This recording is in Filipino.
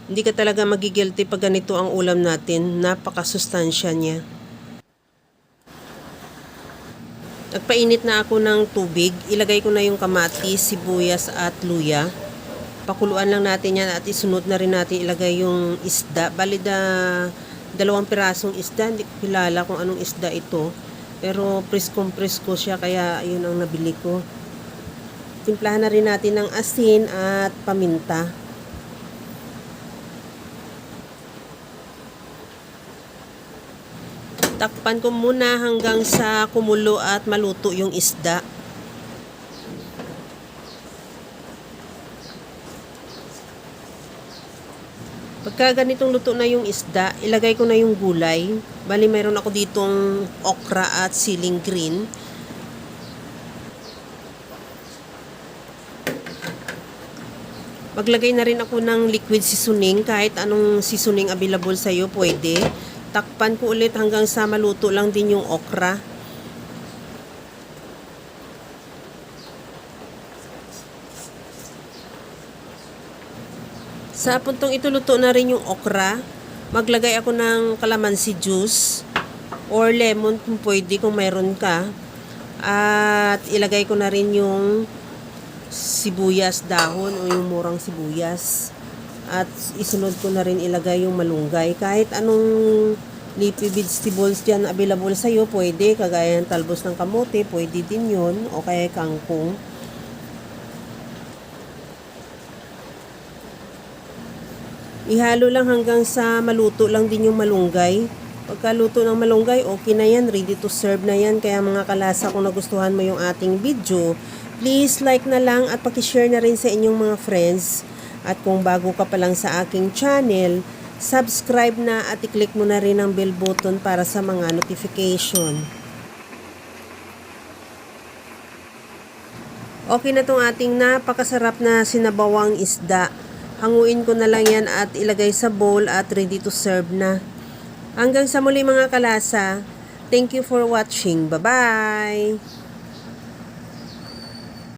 Hindi ka talaga magigilty pag ganito ang ulam natin. Napakasustansya niya. Nagpainit na ako ng tubig. Ilagay ko na yung kamatis, sibuyas at luya. Pakuluan lang natin yan at isunod na rin natin ilagay yung isda. Bali 2 pirasong isda. Hindi ko kilala kung anong isda ito. Pero presko siya kaya yun ang nabili ko. Timplahan na rin natin ng asin at paminta. Takpan ko muna hanggang sa kumulo at maluto yung isda. Pagka ganitong luto na yung isda, ilagay ko na yung gulay. Bali, mayroon ako ditong okra at siling green. Maglagay na rin ako ng liquid seasoning. Kahit anong seasoning available sa'yo, pwede. Takpan ko ulit hanggang sa maluto lang din yung okra. Sa puntong ito, luto na rin yung okra. Maglagay ako ng calamansi juice or lemon kung pwede, kung mayroon ka. At ilagay ko na rin yung sibuyas dahon o yung murang sibuyas. At isunod ko na rin ilagay yung malunggay. Kahit anong leafy vegetables dyan available sa'yo, pwede. Kagaya ng talbos ng kamote, pwede din yun. O kaya kangkong. Ihalo lang hanggang sa maluto lang din yung malunggay. Pagkaluto ng malunggay, okay na yan. Ready to serve na yan. Kaya mga kalasa, kung nagustuhan mo yung ating video, please like na lang at pakishare na rin sa inyong mga friends. At kung bago ka pa lang sa aking channel, subscribe na at i-click mo na rin ang bell button para sa mga notification. Okay na tong ating napakasarap na sinabawang isda. Hanguin ko na lang yan at ilagay sa bowl at ready to serve na. Hanggang sa muli mga kalasa. Thank you for watching. Bye-bye!